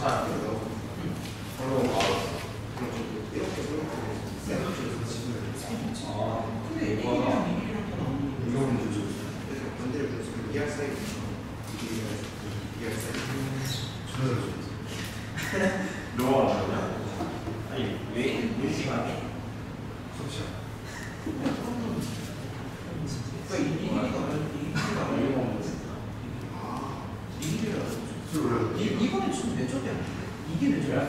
자, 그럼 이렇게 근데 이거가 이거는 반대로 보면 이할 사이 이할 사이 너가 말하냐? 아니 왜 시간에? 그렇죠. 이거는 지금 몇 점이 아닌데? 이게 몇 점이야?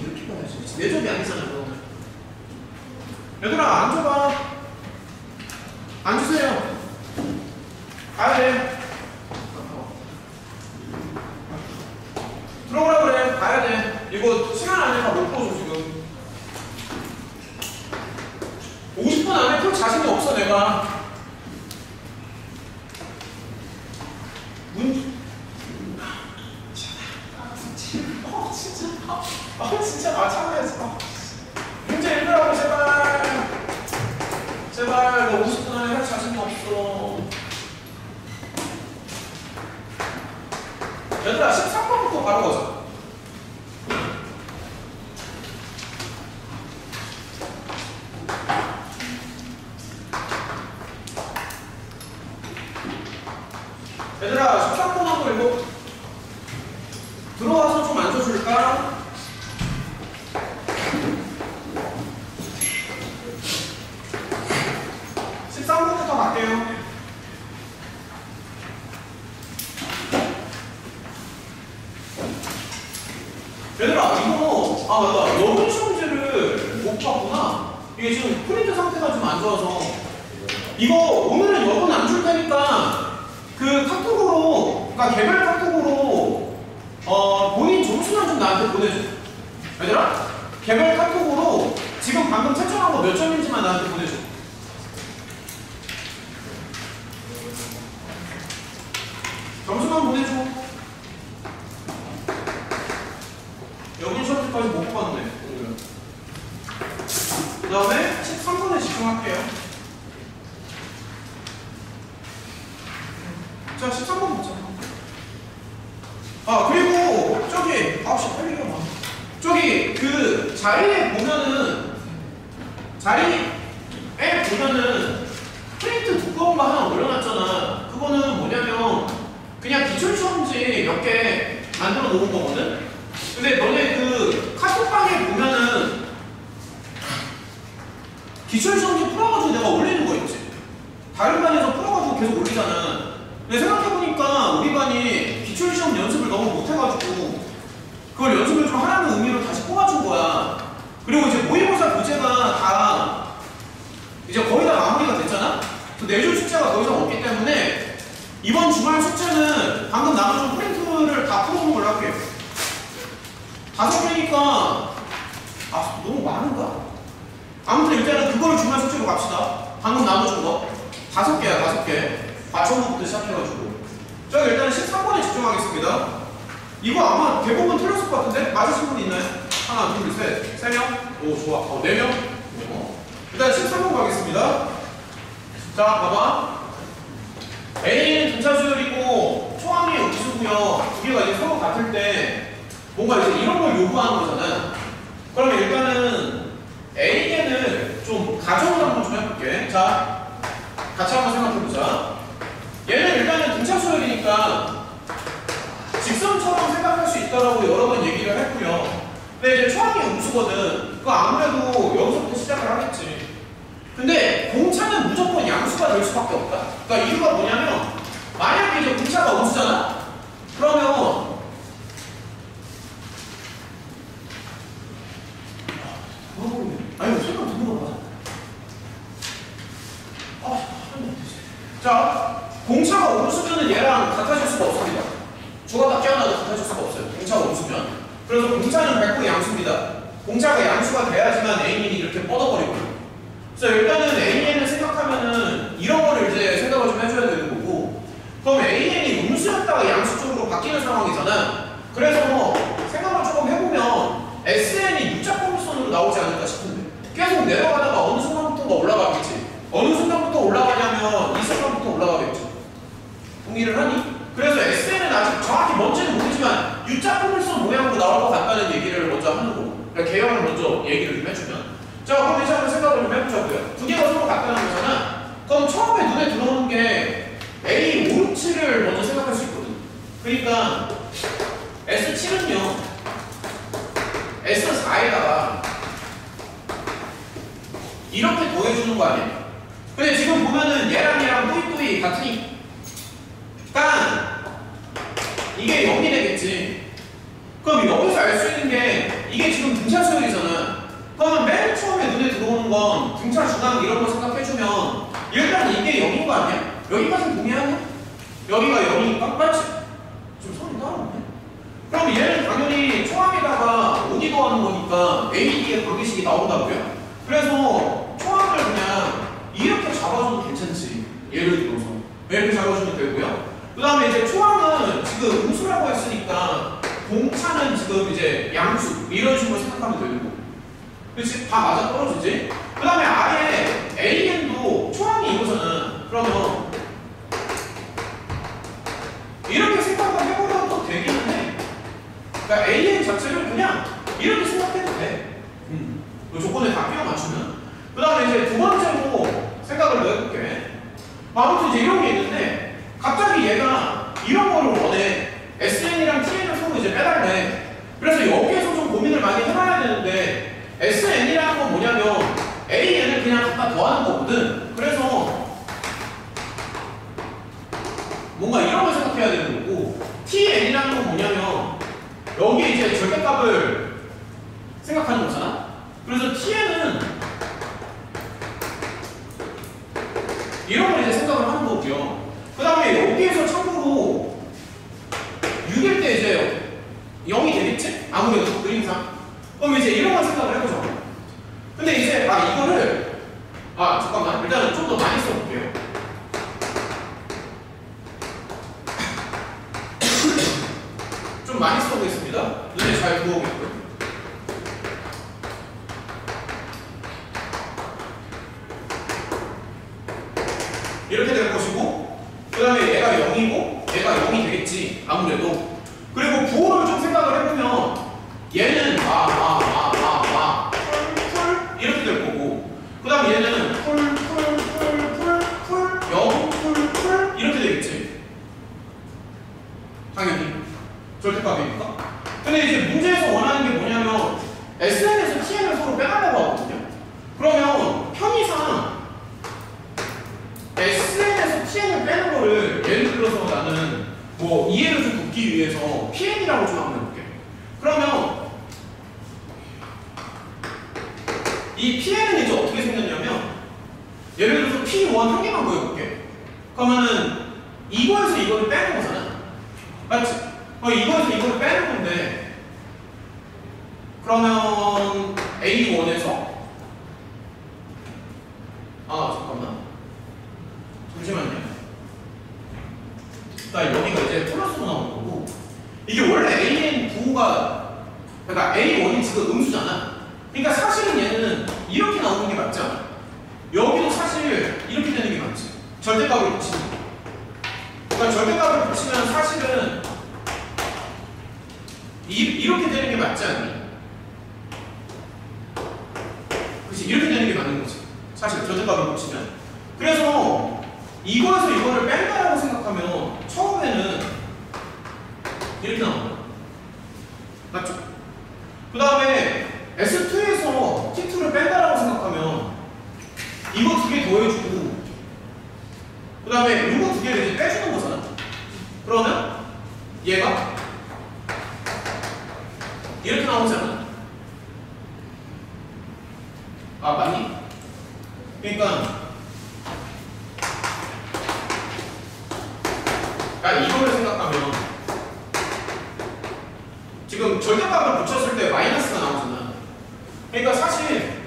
이렇게 받아야지. 몇 점이 아니잖아, 그러면. 얘들아, 앉아봐. 앉으세요. 가야 돼. 들어오라 그래. 가야 돼. 이거 시간 안에 다 못 풀어줘, 지금. 50분 안에 풀 자신이 없어, 내가. 진짜 마찬가지야. 문제 읽으라고 제발. 제발 너 50분 안에 할 자신이 없어. 얘들아 13번부터 바로 가자. 얘들아 13번 한번 읽어. 들어와서 좀 앉아줄까? 부터 갈게요. 얘들아 이거 맞다. 여분 시험지를 못 봤구나. 이게 지금 프린트 상태가 좀 안 좋아서 이거 오늘은 여분 안 줄 테니까 그 카톡으로 그러니까 개별 카톡으로 본인 점수만 좀 나한테 보내줘. 얘들아 개별 카톡으로 지금 방금 채점한 거 몇 점인지만 나한테 보내줘. 점수만 보내줘. 여기 시험지까지 못 봤네. 그 다음에 13번에 집중할게요. 자, 13번 보자. 그리고 저기 빨리 가. 저기 그 자리에 보면은 프린트 두꺼운 거 하나 올려놨잖아. 그거는 뭐냐면 그냥 기출시험지 몇 개 만들어 놓은 거거든? 근데 너네 그 카톡방에 보면은 기출시험지 풀어가지고 내가 올리는 거 있지? 다른 반에서 풀어가지고 계속 올리잖아. 근데 생각해보니까 우리 반이 기출시험 연습을 너무 못해가지고 그걸 연습을 좀 하라는 의미로 다시 뽑아준 거야. 그리고 이제 모의고사 교재가 다 이제 거의 다 마무리가 됐잖아? 그 내줄 숙제가 더 이상 없기 때문에 이번 주말 숙제는 방금 나눠준 프린트를 다 풀어놓은 걸로 할게요. 5개니까 너무 많은가? 아무튼 일단은 그걸 주말 숙제로 갑시다. 방금 나눠준 거 5개야 5개. 과천부부터 시작해가지고 자 일단은 13번에 집중하겠습니다. 이거 아마 대부분 틀렸을 것 같은데? 맞으신 분 있나요? 하나 둘 셋 3명? 오 좋아 4명? 일단 13번 가겠습니다. 자 봐봐 A는 등차 수열이고 초항이 음수고요. 두 개가 이제 서로 같을 때 뭔가 이제 이런 걸 요구하는 거잖아. 그러면 일단은 A는 좀 가정을 한번 좀 해볼게. 자 같이 한번 생각해보자. 얘는 일단은 등차 수열이니까 직선처럼 생각할 수 있다라고 여러 번 얘기를 했고요. 근데 이제 초항이 음수거든. 그거 아무래도 여기서부터 시작을 하겠지. 근데 공차는 무조건 양수가 될 수밖에 없다. 그러니까 이유가 뭐냐면 만약에 이제 공차가 음수잖아? 그러면 아니 설명 듣는 거 맞아. 자 공차가 음수면은 얘랑 같아질 수가 없습니다. 주가 다 깨어나도 같아질 수가 없어요. 공차가 음수면. 그래서 공차는 100% 양수입니다. 공차가 양수가 돼야지만 A인이 이렇게 뻗어버리고요. 그래서 일단은 AN을 생각하면은 이런 거를 이제 생각을 좀 해줘야 되는 거고, 그럼 AN이 음수였다가 양수 쪽으로 바뀌는 상황이잖아. 그래서 생각을 조금 해보면 SN이 U자 포물선으로 나오지 않을까 싶은데 계속 내려가다가 어느 순간부터가 올라가겠지. 어느 순간부터 올라가냐면 이 순간부터 올라가겠죠. 동의를 하니? 그래서 SN은 아직 정확히 뭔지는 모르지만 U자 먼저 얘기를 좀 해주면. 자, 그럼 이제 한번 생각을 좀 해보자고요. 두 개가 서로 같다는 거잖아. 그럼 처음에 눈에 들어오는 게 A 5, 6, 7을 먼저 생각할 수 있거든. 그러니까 S7은요 S4에다가 이렇게 더해주는 거 아니야? 근데 지금 보면은 얘랑 또이 같으니까 이게 0이 되겠지. 그럼 여기서 알 수 있는 게 이게 지금 등차 수열이잖아. 그러면 맨 처음에 눈에 들어오는 건 등차 중앙 이런 거 생각해주면 일단 이게 0인 거 아니야? 여기까지는 동의하냐? 여기가 0이니까 맞지? 좀 손이 따라오네. 그럼 얘는 당연히 초항에다가 5기 더하는 거니까 AD의 관계식이 나온다고요? 그래서 초항을 그냥 이렇게 잡아줘도 괜찮지. 예를 들어서 이렇게 잡아주면 되고요. 그 다음에 이제 초항은 지금 음수라고 했으니까 공차는 지금 이제 양수 이런 식으로 생각하면 되고, 그렇지? 다 맞아 떨어지지? 그 다음에 아예 AN도 초항이 이거잖아. 그러면 이렇게 생각을 해보려도 되기는 해. 그러니까 AN 자체를 그냥 이렇게 생각해도 돼. 조건에 다 끼워 맞추면. 그 다음에 이제 두 번째로 생각을 더 해볼게. 아무튼 이제 이런 게 있는데 갑자기 얘가 이런 거를 원해. SN이랑 TN을 서로 이제 빼달래. 그래서 여기에서 좀 고민을 많이 해봐야 되는데 SN이라는 건 뭐냐면 AN을 그냥 갖다 더하는 거거든. 그래서 뭔가 이런 걸 생각해야 되는 거고, TN이라는 건 뭐냐면 여기에 이제 절대값을 생각하는 거잖아. 그래서 TN은 이런 걸 이제 생각을 하는 거고요. 그 다음에 여기에서 참고로 6일 때 이제 0이 되겠지? 아무래도 그림상. 그럼 이제 이런 걸 생각을 해보자. 근데 이제 이거를 잠깐만 일단은 좀 더 많이 써볼게요. 좀 많이 써보겠습니다. 눈에 잘 들어오게끔. 이렇게 될 것이고, 그 다음에 얘가 0이고 얘가 0이 되겠지 아무래도. 그리고 부호를 좀 생각을 해보면 얘는 풀 이렇게 될 거고, 그 다음에 얘는 풀 0 풀 이렇게 되겠지 당연히 절대값이니까. 근데 이제 문제에서 원하는 게 뭐냐면 SN에서 TN을 서로 빼달라고 하거든요. 그러면 편의상 SN에서 TN을 빼는 거를 예를 들어서 나는 뭐 이해를 좀 돕기 위해서 PN이라고 좀 한번 해볼게. 그러면 이 PN은 이제 어떻게 생겼냐면 예를 들어서 P1 한 개만 보여볼게. 그러면은 이거에서 이거를 빼는 거잖아. 맞지? 이거에서 이거를 빼는 건데, 그러면 A1에서 잠깐만 잠시만요. 나 여기가 이제 플러스로 나오는 거고, 이게 원래 AN 부호가 그러니까 A1이 지금 음수잖아. 그러니까 사실은 얘는 이렇게 나오는 게 맞지 않아? 여기도 사실 이렇게 되는 게 맞지. 절대값을 붙이는 거. 그러니까 절대값을 붙이면 사실은 이렇게 되는 게 맞지 않니? 그치? 이렇게 되는 게 맞는 거지. 사실 절대값을 붙이면. 그래서 이거에서 이거를 뺀다라고 생각하면 처음에는 이렇게 나오는 거야. 맞죠? 그 다음에 S2에서 T2를 뺀다라고 생각하면 이거 두 개 더해주고, 그 다음에 이거 두 개를 이제 빼주는 거잖아. 그러면 얘가 이렇게 나오잖아. 맞니? 그러니까 이거를 생각하면 지금 절대값을 붙였을 때 마이너스가 나오잖아. 그러니까 사실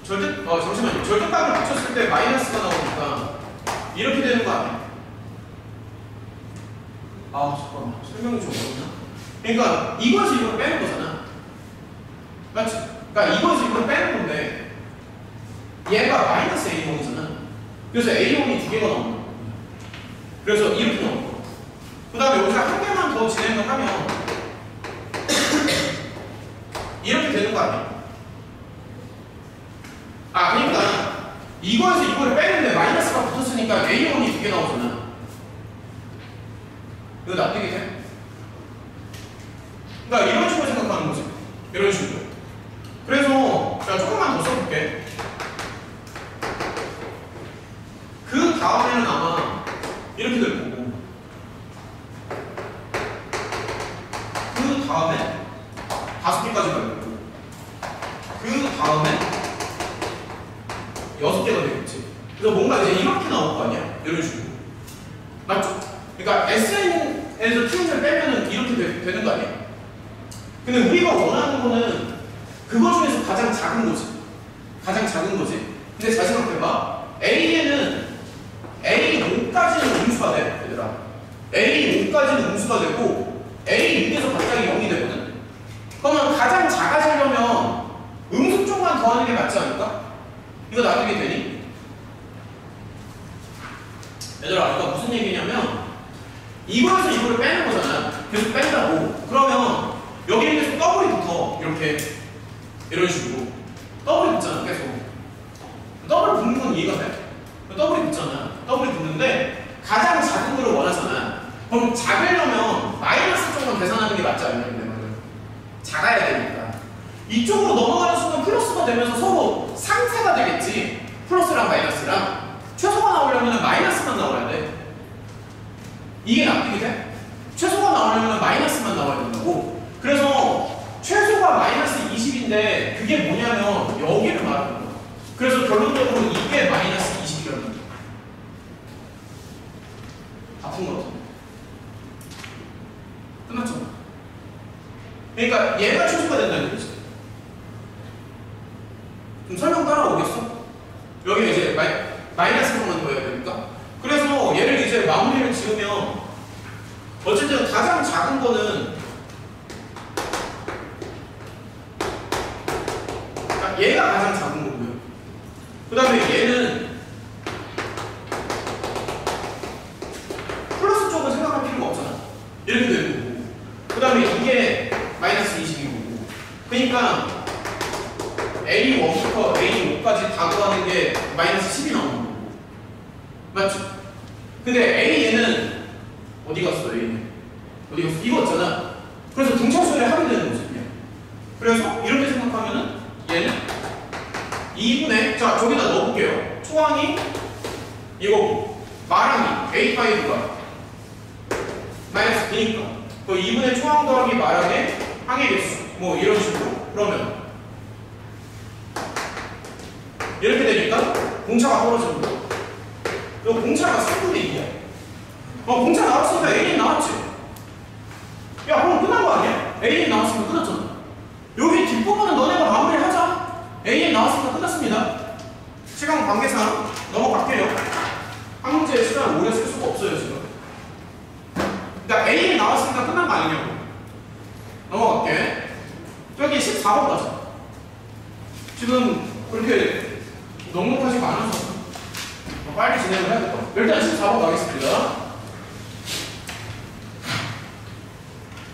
잠시만요. 절대값을 붙였을 때 마이너스가 나오니까 이렇게 되는 거 아니야? 잠깐만. 설명이 좀 어렵나? 그러니까 이거에서 이걸 빼는 거잖아. 맞지? 그러니까 이거에서 이걸 빼는 건데 얘가 마이너스 A0이잖아. 그래서 A0이 두 개가 나오는 거야. 그래서 이렇게 나올 거야. 그 다음에 여기서 한 개만 더 진행을 하면 이렇게 되는 거 아니야? 아, 그러니까 이거에서 이거를 빼는데 마이너스가 붙었으니까 A1이 두 개 나오잖아. 이거 납득이 돼? 그러니까 이런 식으로 생각하는 거지. 이런 식으로. 그래서 제가 조금만 더 써볼게. 그 다음에는 아마 이렇게 될 거고, 그 다음에 5개까지 갈 거고, 그 다음에 6개가 되겠지. 그래서 뭔가 이제 이렇게 나올 거 아니야? 이런 식으로. 맞죠? 그러니까 SN에서 T를 빼면은 이렇게 되는 거 아니야? 근데 우리가 원하는 거는 그거 중에서 가장 작은 거지. 가장 작은 거지. 근데 잘 생각해봐. A에는 A5까지는 음수가 돼, 얘들아. A5까지는 음수가 되고 A6에서 갑자기 0이 되거든. 그러면 가장 작아지려면 음수 쪽만 더하는 게 맞지 않을까? 이거 납득이 되니? 얘들아, 아까 무슨 얘기냐면 이거에서 이거를 빼는 거잖아. 계속 뺀다고. 그러면 여기에 계속 더블이 붙어. 이렇게 이런 식으로 더블이 붙잖아. 계속 더블 붙는 건 이해가 돼? 더블이 붙잖아. 더블이 붙는데 가장 작은 거를 원하잖아. 그럼 작으려면 마이너스 쪽만 계산하는 게 맞지 않냐? 내 말은 작아야 되니까 이쪽으로 넘어가는 순간 플러스가 되면서 서로 상쇄가 되겠지. 플러스랑 마이너스랑 최소가 나오려면 마이너스만 나와야 돼. 이게 납득이 돼? 최소가 나오려면 마이너스만 나와야 된다고. 그래서 최소가 마이너스 20인데 그게 뭐냐면 여기를 말하는 거야. 그래서 결론적으로 이게 마이너스 20이라는 거야. 아픈 거 같아. 끝났잖아. 그러니까 얘가 최소가 된다는 거지. 그럼 설명 따라오겠어? 여기 이제 마이너스로만 더해야 되니까. 그래서 얘를 이제 마무리를 지으면 어쨌든 가장 작은 거는 얘가 가장 작은 거고요. 그 다음에 얘는 플러스 쪽은 생각할 필요가 없잖아. 이렇게 되는 거고. 그 다음에 이게 마이너스 20인 거고. 그러니까 A1부터 A5까지 다 더하는 게 마이너스 10이 나오는 거고. 맞죠? 근데 A는 어디 갔어? A는 어디 갔어? 이거 있잖아. 그래서 등차수에 하게 되는 거지. 그래서 이렇게 생각하면은 얘는 2분의 자 저기다 넣어볼게요. 초항이 이거고 마랑이 A5가 마이너스 B니까 그 2분의 초항 더하기 마랑의 항의 개수 뭐 이런 식으로. 그러면 이렇게 되니까 공차가 떨어지는 거야. 이 공차가 3분의 2야. 공차 나왔으니까 A는 나왔지. 야 그럼 끝난 거 아니야? A는 나왔으니까 끝났잖아. 여기 뒷부분은 너네가 마무리를 하자. A는 나왔으니까 끝났습니다. 시간 관계상 넘어갈게요. 한 문제의 시간을 오래 쓸 수가 없어요 지금. 그러니까 A는 나왔으니까 끝난 거 아니냐고. 넘어갈게. 저기 14번 가자. 지금 그렇게 넉넉하지가 않아서 빨리 진행을 해야겠다. 일단 14번 가겠습니다.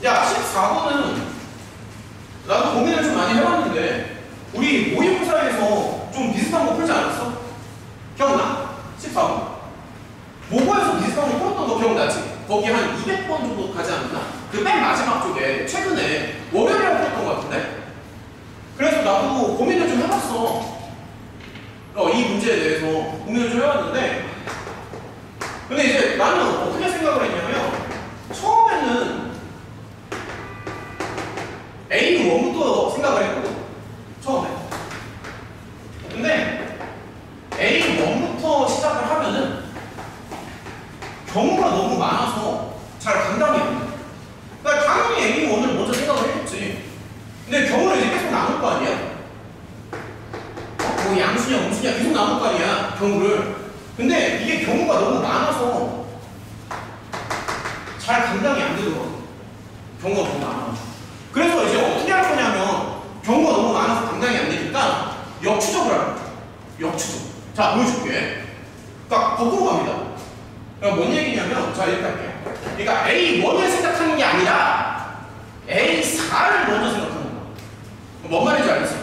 야 14번은 나도 고민을 좀 많이 해봤는데 우리 모의고사에서 좀 비슷한 거 풀지 않았어? 기억나? 14번 모고에서 비슷한 거 풀었던 거 기억나지? 거기 한 200번 정도 가지 않았나? 그 맨 마지막 쪽에 최근에 월요일에 풀었던 거 같은데? 그래서 나도 고민을 좀 해봤어. 이 문제에 대해서 고민을 좀 해봤는데 근데 이제 나는 어떻게 생각을 했냐면 처음에는 A1부터 생각을 했거든. 처음에. 근데 A1부터 시작을 하면은 경우가 너무 많아서 잘 감당이 안 돼. 그러니까 당연히 A1을 먼저 생각을 했겠지. 근데 경우를 이제 계속 나눌 거 아니야? 뭐 양수냐 음수냐 계속 나눌 거 아니야 경우를. 근데 이게 경우가 너무 많아서 잘 감당이 안 되더라고. 경우가 너무 많아. 그래서 이제 어떻게 할 거냐면 경우가 너무 많아서 감당이 안 되니까 역추적을 할 거야. 역추적. 자 보여줄게. 그러니까 거꾸로 갑니다. 그러니까 뭔 얘기냐면, 자, 이렇게 할게요. 그러니까 A1을 생각하는 게 아니라 A4를 먼저 생각하는 거야. 뭔 말인지 알겠어?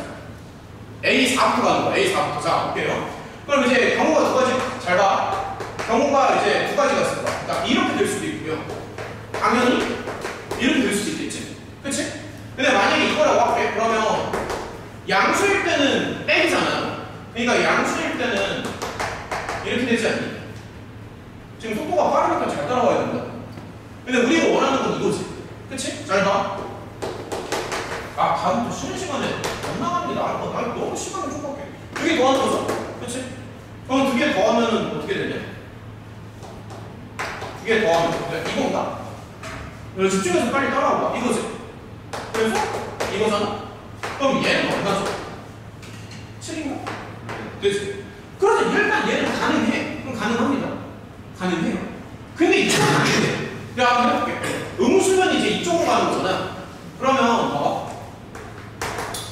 A4부터 가는 거야. A4부터. 자, 볼게요. 그럼 이제 경우가 두 가지, 잘 봐. 경우가 이제 두 가지가 있을 거야. 그러니까 이렇게 될 수도 있고요. 당연히 이렇게 될 수도 있겠지. 그치? 근데 만약에 이거라고 할게. 그러면 양수일 때는 땡이잖아요. 그러니까 양수일 때는 이렇게 되지 않니? 지금 속도가 빠르니까 잘 따라와야 된다. 근데 우리가 원하는 건 이거지. 그치? 잘 봐. 아, 다음 또 쉬는 시간에 안 나가는 게 나을 것 같아. 너무 시간을 촉박해. 두 개 더하는 거죠? 그치? 그럼 두 개 더하면 어떻게 되냐? 두 개 더하면 이건가? 그래서 집중해서 빨리 따라와봐. 이거지? 그래서 이거잖아? 그럼 얘는 얼마죠? 7인가? 되지? 그래서 일단 얘는 가능해. 그럼 가능합니다. 가능해요. 근데 이쪽은 안 돼. 내가 한번 해볼게. 음수면 이제 이쪽으로 가는 거잖아. 그러면 봐봐.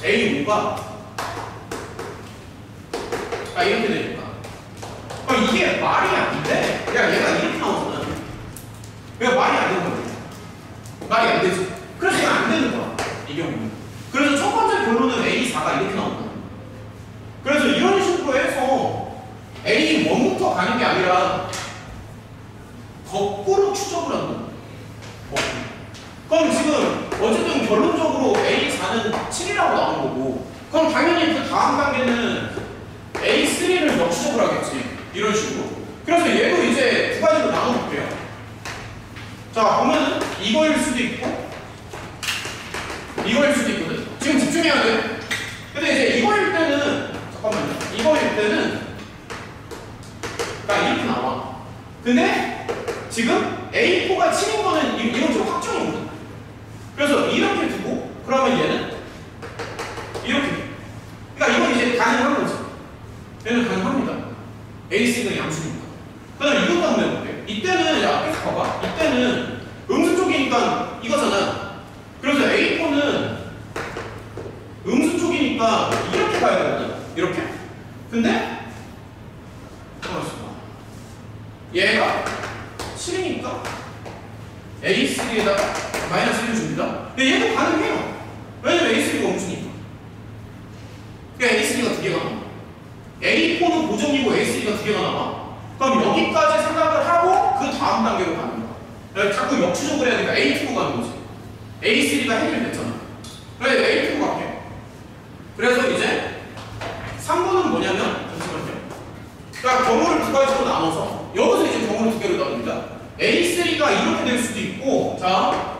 A5가 이렇게 되니까. 그럼 이게 말이 안 돼. 야, 얘가 이렇게 나오잖아. 왜 말이 안 되는 거야? 말이 안 되지. 그래서 이거 안 되는 거야. 이 경우는. 그래서 첫 번째 결론은 A4가 이렇게 나온다. 그래서 이런 식으로 해서 A1부터 가는 게 아니라 거꾸로 추적을 한다. 그럼 지금 어쨌든 결론적으로 A4는 7이라고 나온 거고, 그럼 당연히 그 다음 단계는 A3를 역추적을 하겠지. 이런 식으로. 그래서 얘도 이제 두 가지로 나눠볼게요. 자, 보면은 이거일 수도 있고 이거일 수도 있거든. 지금 집중해야 돼. 근데 이제 이거일 때는, 잠깐만요. 이거일 때는 나 이렇게 나와. 근데 지금 A4가 7인 거는 이건 지금 확정이거든. 그래서 이렇게 두고, 그러면 얘는 이렇게. 그러니까 이건 이제 가능한 거지. 얘는 가능합니다. A3가 양수니까. 그 다음에 이것도 한번 해볼게. 이때는, 야, 계속 봐봐. 이때는 음수 쪽이니까 이거잖아. 그래서 A4는 음수 쪽이니까 이렇게 가야 되거든. 이렇게. 근데 얘가 7이니까 A3에다가 마이너스 1을 줍니다. 근데 얘도 가능해요. 왜냐면 A3가 음수니까. 그러니까 A3가 두 개가 나와. A4는 고정이고 A3가 두 개가 나와. 그럼 여기까지 생각을 하고 그 다음 단계로 가는 거야. 자꾸 역추적을 해야 되니까 A2로 가는 거지. A3가 해결됐잖아. 그래, A2로 갈게. 그래서 이제 3번은 뭐냐면, 잠시만요. 그러니까 경우를 두 가지로 나눠서, 여기서 이제 경우를 두 개로 나눕니다. A3가 이렇게 될 수도 있고, 자,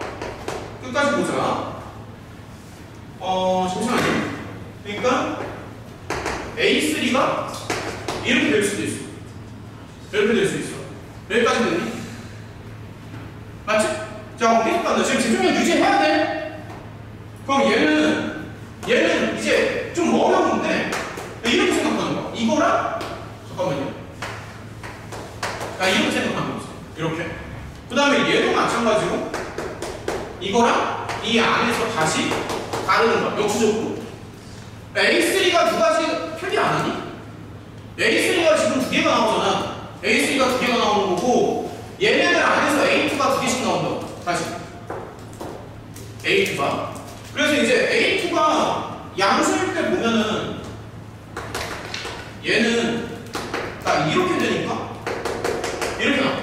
끝까지 보자. 잠시만요. 그러니까 A3가 이렇게 될 수도 있어. 이렇게 될 수 있어. 여기까지 됐니? 맞지? 자, 계속 간다. 지금 집중력 유지해야 돼. 그럼 얘는 이제 좀 어려운데 이렇게 생각하는 거야. 이거랑, 잠깐만요. 이렇게 생각하는 거지. 이렇게. 그 다음에 얘도 마찬가지로 이거랑 이 안에서 다시 다루는 거야. 역수적으로. A3가 두 가지 표기 안 하니? A3가 지금 두 개가 나오잖아. A3가 두 개가 나오는 거고, 얘네들 안에서 A2가 두 개씩 나온다고. 다시. A2가. 그래서 이제 A2가 양수일 때 보면은 얘는 딱 이렇게 되니까 이렇게 나와.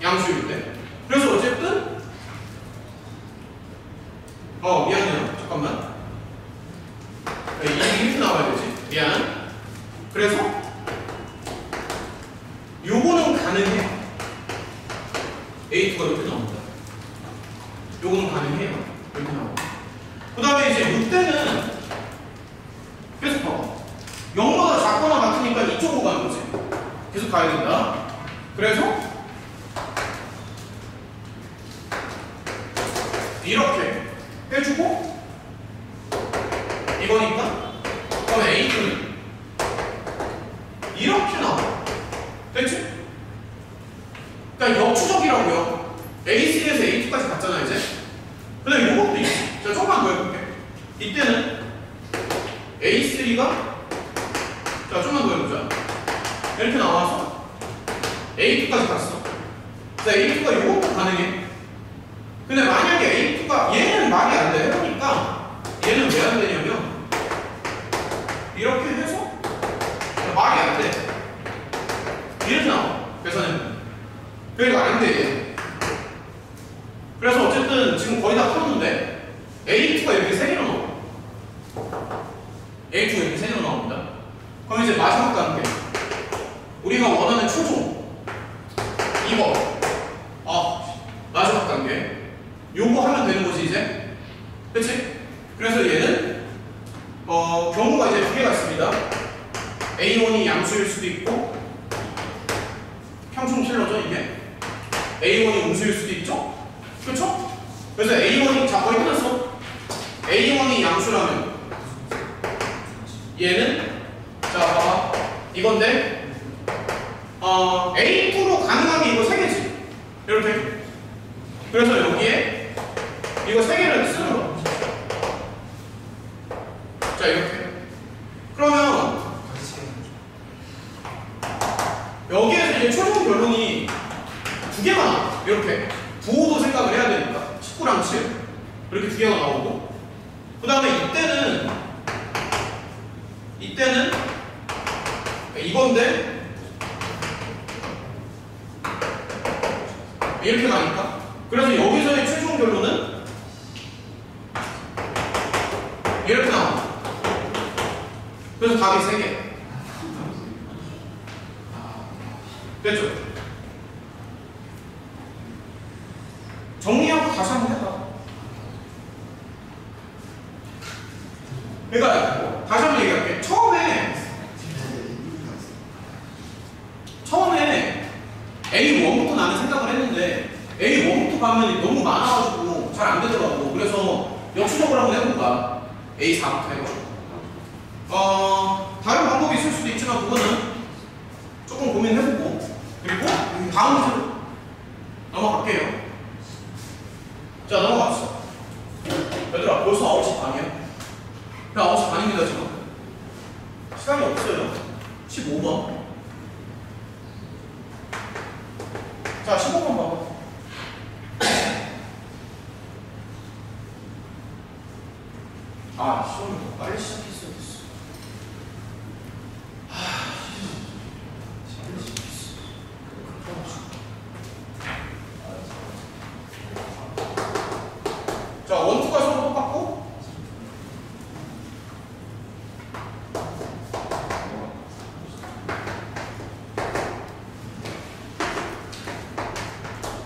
양수일 때. 그래서 어쨌든 미안해요. 잠깐만. 이렇게 나와야 되지. 미안. 그래서 요거는 가능해. A2가 이렇게 나옵니다. 요거는 가능해요. 이렇게 나오고. 그 다음에 이제 이때는 계속 봐봐. 0보다 작거나 같으니까 이쪽으로 가는 거지. 계속 가야 된다. 그래서 이렇게 해주고, 이거니까 그럼 A2는 이렇게 나와. 됐지? 그러니까 역추적이라고요. A3에서 A2까지 갔잖아 이제. 근데 요것도 있어. 자, 조금만 더 해볼게. 이때는 A3가, 자, 좀만 더 해보자. 이렇게 나와서 A2까지 갔어. 자, A2가 요것도 가능해. 근데 만약에 A2가 얘는 말이 안 돼. 해보니까 얘는 왜 안 되냐면 이렇게 해서 말이 안 돼. 이렇게 나와. 계산해보면. 그러니까 안 돼. 얘. 그래서 어쨌든 지금 거의 다 풀었는데 A2가 이렇게 3개로 나와. A2가 이렇게 3개로 나옵니다. 그럼 이제 마지막 단계. 우리가 원하는 초종 2번. 마지막 단계. 요거 하면 되는 거지 이제. 그치? 그래서 얘는 경우가 이제 2개가 있습니다. A1이 양수일 수도 있고 평충 킬러죠 이게. A1이 음수일 수도 있죠? 그렇죠? 그래서 A1이 자 거의 끝났어. A1이 양수라면 얘는 자 봐봐 이건데 A2로 가능한 게 이거 3개지 이렇게. 그래서 여기에 이거 3개를 쓰는 거야. 자 이렇게. 그러면 여기에서 이제 최종 결론이 2개가 나와. 이렇게 부호도 생각을 해야 되니까 19랑 7 이렇게 2개가 나오고, 그 다음에 이때는 이건데 이렇게 가니까, 그래서 여기서의 최종 결론은 이렇게 나와. 그래서 답이 3개. 됐죠? 정리하고 다시 한번 해봐. 그러니까 다시 한번 얘기할게. 처음에 A1부터 나는 생각을 했는데 A1부터 가면 너무 많아가지고 잘 안 되더라고. 그래서 역수적으로 한번 해볼까? A4부터 해가지고. 다른 방법이 있을 수도 있지만 그거는 조금 고민해보고, 그리고 다음 주로 넘어갈게요. 자, 넘어갑시다. 얘들아, 벌써 9시 반이야? 야, 9시 반입니다, 지금. 시간이 없어요. 15번. 자, 15번 봐봐. 시험을 더 빨리 시작했어야 됐어. 자, 원투가 서로 똑같고,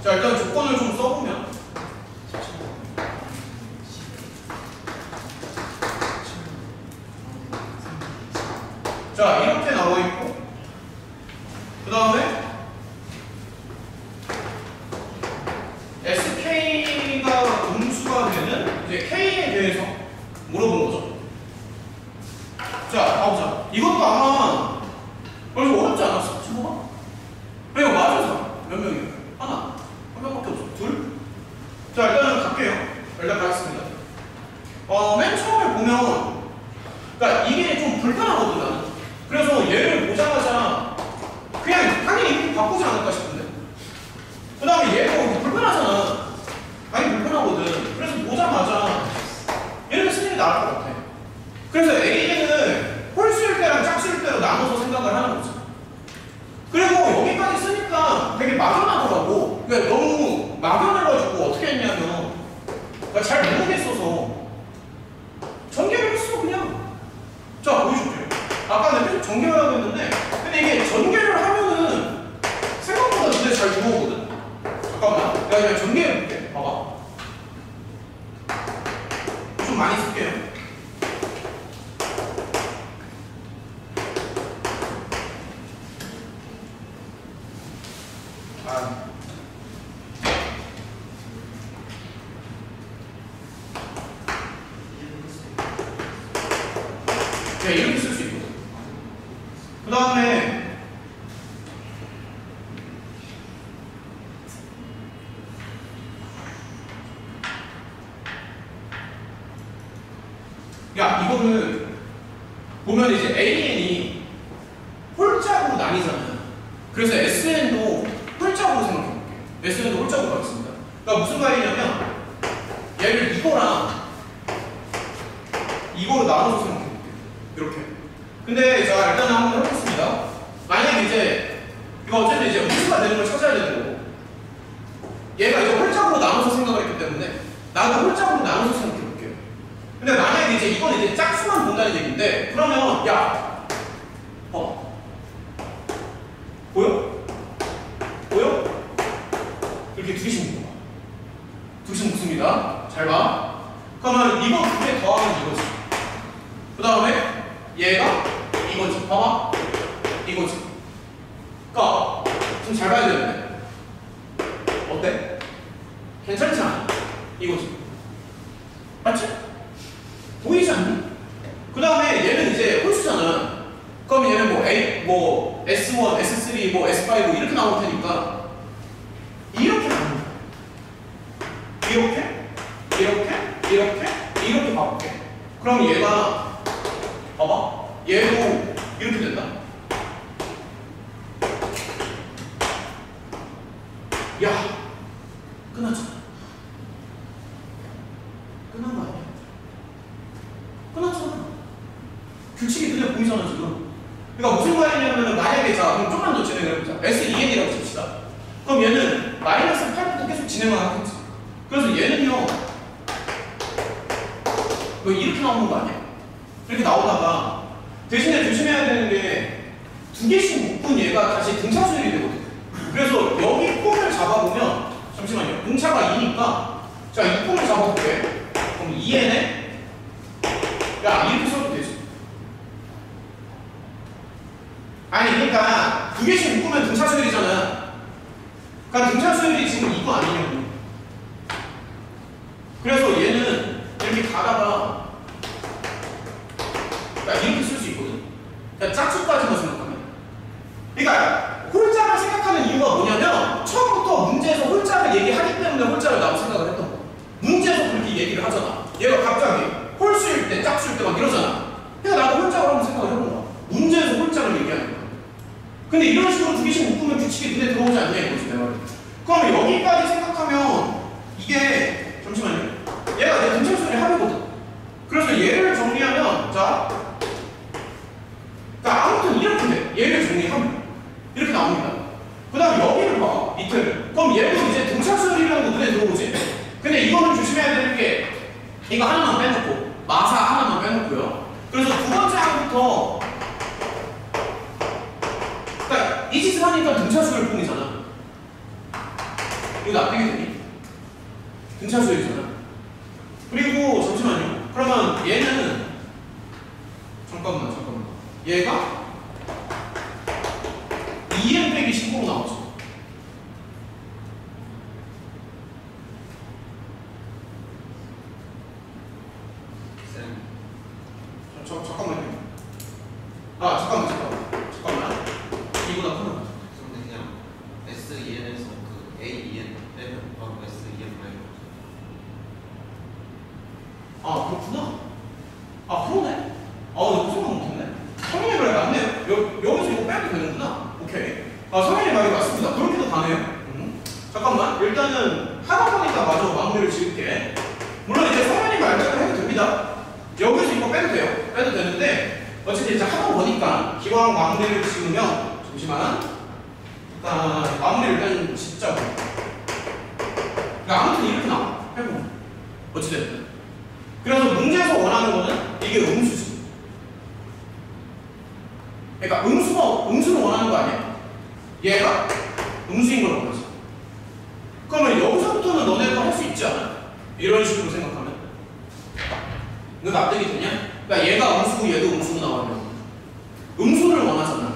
자, 일단 조건을 좀 써보면, 자, 이렇게 나와 있고, 그 다음에 SK가 음수가 되는 이제 K에 대해서 물어본 거죠. 자, 가보자. 이것도 아마 별로 어렵지 않았어. 친구가? 이거 맞은 사람 몇 명이에요? 하나? 한 명밖에 없어. 둘? 자, 일단은 갈게요. 일단 가겠습니다. 맨 처음에 보면, 그러니까 이게 좀 불편하거든, 나는. 그래서 얘를 보자마자 그냥 당연히 바꾸지 않을까 싶은데, 그 다음에 얘도 불편하잖아. 당연히 불편하거든. 그래서 보자마자 얘를 쓰는 게 나을 것 같아. 그래서 A는 홀수일 때랑 짝수일 때로 나눠서 생각을 하는 거지. 그리고 여기까지 쓰니까 되게 막연하더라고. 그러니까 너무 막연해가지고 어떻게 했냐면, 그러니까 잘 모르겠어서 전개를 했어 그냥. 자, 보여줄게. 아까 내가 계속 전개를 하고 했는데, 근데 이게 전개를 하면은 생각보다 진짜 잘 들어오거든. 잠깐만, 내가 그냥 전개해볼게. 봐봐. 좀 많이 쓸게요. 네, 이렇게 쓸 수 있거든. 그 다음에 야, 이거를 보면 이제 AN이 홀짝으로 나뉘잖아요. 그래서 SN도 홀짝으로 생각해볼게. S는 홀짝으로 가겠습니다. 그러니까 무슨 말이냐면 얘를 이거로 나눠서 생각해볼게요. 이렇게. 근데 자 일단은 한번 해보겠습니다. 만약에 이제 이거 어쨌든 이제 음수가 되는 걸 찾아야 되는 거고 얘가 이제 홀짝으로 나눠서 생각을 했기 때문에 나도 홀짝으로 나눠서 생각해볼게요. 근데 만약에 이제 이건 이제 짝수만 본다는 얘기인데 그러면 야 보여? 이렇게 두 개씩 묶어. 두 개씩 묶습니다. 잘 봐. 그러면 이거 두 개 더하면 이거지. 그 다음에 얘가 이거지. 봐봐. 이거지. 그러니까 좀 잘 봐야 되는데 어때? 괜찮지 않아? 이거지. 맞지? 보이지 않니? 그 다음에 얘는 이제 홀수잖아. 그럼 얘는 뭐 A, 뭐 S1, S3, 뭐 S5 이렇게 나올 테니까 이렇게 나옵니다. 이렇게 바꿀게. 그럼 얘가 봐봐. 얘도 이렇게 된다. 야, 끝났잖아. 끝난 거 아니야? 끝났잖아. 규칙이 눈에 보이잖아 지금. 그러니까 무슨 말이냐면 만약에 자 그럼 좀만 더 진행을 해보자. S2n이라고 칩시다. 그럼 얘는 마이너스 8부터 계속 진행을 하겠지. 그래서 얘는요 이렇게 나오는 거 아니야? 이렇게 나오다가 대신에 조심해야 되는 게 두 개씩 묶은 얘가 다시 등차 수열이 되거든. 그래서 여기 폼을 잡아보면 잠시만요. 등차가 2니까 자 이 폼을 잡아볼게. 그럼 2n에 야 이렇게 써도 되지. 아니 그러니까 두 개씩 묶으면 등차 수열이잖아. 그러니까 등차 수열이 지금 이거 아니냐고. 그래서 얘는 이렇게 가다가 이렇게 쓸 수 있거든. 짝수까지만 생각하면. 그러니까 홀짝을 생각하는 이유가 뭐냐면 처음부터 문제에서 홀짝을 얘기하기 때문에 홀짝을 나도 생각을 했던 거야. 문제에서 그렇게 얘기를 하잖아. 얘가 갑자기 홀수일 때, 짝수일 때 막 이러잖아. 그러니까 나도 홀짝을 한번 생각을 해본 거야. 문제에서 홀짝을 얘기하는 거야. 근데 이런 식으로 두 개씩 묶으면 규칙이 눈에 들어오지 않냐 이거지 내 말은. 그럼 여기까지 생각하면 이게 잠시만요. 얘가 내 등차 수열의 합이거든. 그래서 얘를 정리하면 자 아무튼 이렇게 돼. 얘를 정리하면 이렇게 나옵니다. 그 다음 여기를 봐. 밑에를. 그럼 얘는 이제 등차 수열이라는 거 눈에 들어오지. 근데 이거는 조심해야 되는 게 이거 하나만 빼놓고 마사 하나만 빼놓고요. 그래서 두 번째 항부터 그러니까 이 짓을 하니까 등차 수열 뿐이잖아. 이거 납득이 되니? 등차 수열이잖아. 그리고 잠시만요. 그러면 얘는 잠깐만 얘가 2n 빼기 15로 나오죠. 잠깐만요. 잠깐만. 이보다 크나? 근데 그냥 S2n에서 그 A2n 빼면 바로 S2n 말고. 그렇구나. 그러네. 이거 생각 못했네. 성현이 말이 맞네요. 여기서 이거 빼도 되는구나. 오케이. 성현이 말이 맞습니다. 그렇게도 가네요. 잠깐만. 일단은 하다 보니까 마저 마무리를 지을게. 물론 이제 성현이 말대로 해도 됩니다. 여기서 이거 빼도 돼요. 빼도 되는데 어쨌든 이제 하다 보니까 기왕 마무리를 지으면 잠시만. 일단 마무리를 일단 짓자고. 그러니까 아무튼 이렇게 나와. 해보면. 어찌됐든. 그래서 문제에서 원하는 거는 이게 음수지. 그러니까 음수를 원하는 거 아니야? 얘가 음수인 걸 원하지. 그러면 여기서부터는 너네가 할 수 있지 않아? 이런 식으로 생각하면. 이거 납득이 되냐? 그러니까 얘가 음수고 얘도 음수로 나오면 음수를 원하잖아.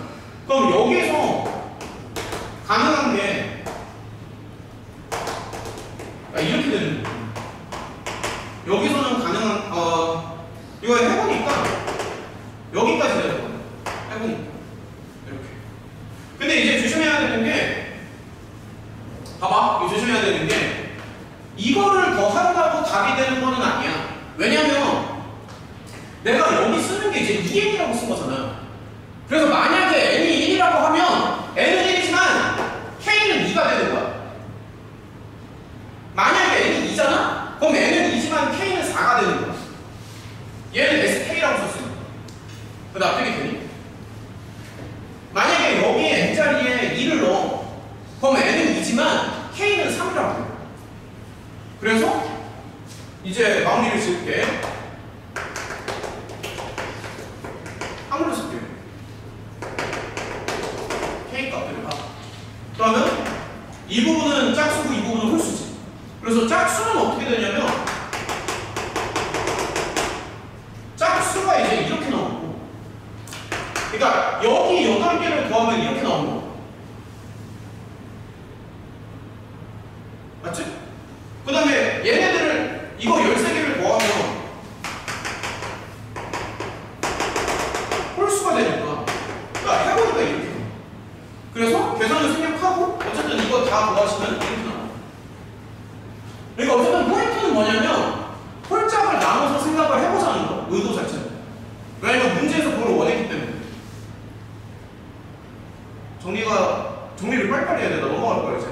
그럼 여기에서 가능한 게 이렇게 되는 거야. 여기서는 가능한 이거 해보니까 여기까지 되는 거야. 해보니까 이렇게. 근데 이제 조심해야 되는 게 봐봐. 이거 조심해야 되는 게 이거를 더 한다고 답이 되는 거는 아니야. 왜냐면 내가 여기 쓰는 게 이제 2n이라고 쓴 거잖아. 그래서 만약에 n이 1이라고 하면 n은 1이지만 k는 2가 되는 거야. 그래서 이제 마무리를 지을게. 한글로 쓸게요. K 값들을 봐. 그러면 이 부분은 짝수고 이 부분은 홀수지. 그래서 짝수는 어떻게 되냐면 짝수가 이제 이렇게 나오고, 그러니까 여기 8개를 더하면 이렇게 나오는 거. 맞지? 그 다음에 얘네들을 이거 13개를 더하면 홀수가 되니까, 그러니까 해보니까 이렇게. 그래서 계산을 생략하고 어쨌든 이거 다 더하시면 이렇게 나와요. 그러니까 어쨌든 포인트는 뭐냐면 홀짝을 나눠서 생각을 해보자는 거, 의도 자체는. 왜냐면 문제에서 그걸 원했기 때문에. 정리를 빨리빨리 해야 돼. 나 넘어갈 거야 이제.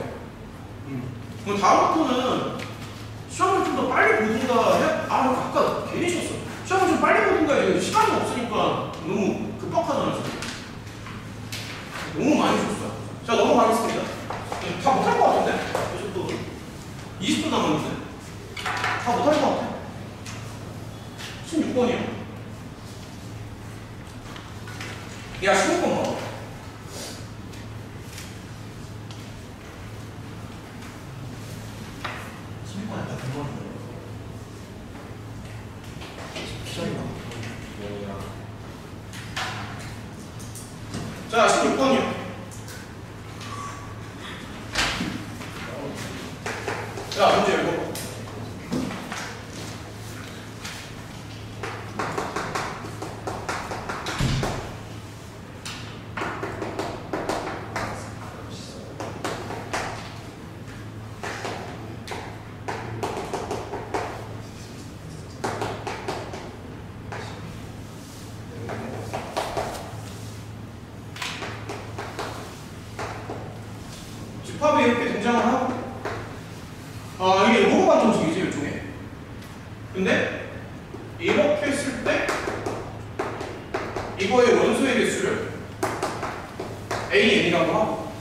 그럼 다음부터는 시험을 좀 더 빨리 보든가 해. 아까 괜히 쉬었어. 시험을 좀 빨리 보든가 해. 시간이 없으니까 너무 급박하잖아 지금. 너무 많이 줬어. 자, 넘어가겠습니다. 다 못할 것 같은데? 20분 남았는데. 다 못할 것 같아. 16번이요. 야, 16번 봐. 자, 16번이요. 자, 문제 읽어. 집합이 이렇게 등장을 하고, 이게 로그 방정식이지 일종의. 근데 이렇게 했을 때 이거의 원소의 개수를 AN이라고 하고,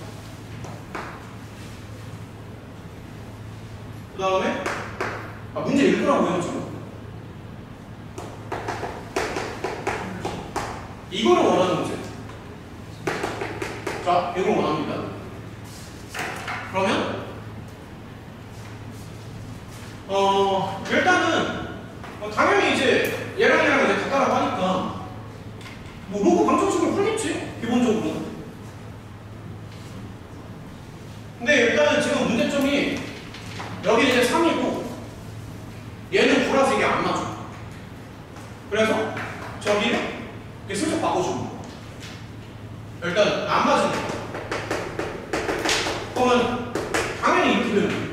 그 다음에 문제 읽으라고요 지금. 이거를 원하는 문제. 자, 이걸 원합니다. 그러면 일단은 당연히 이제 얘랑 이제 같다라고 하니까 뭐 로그 방정식을 풀겠지 기본적으로. 근데 일단은 지금 문제점이 여기 이제 3이고 얘는 9라서 이게 안 맞아. 그래서 저기를 이렇게 슬쩍 바꿔주는 거. 일단 안 맞은 거. 그러면 당연히 이렇게 되는 거예요.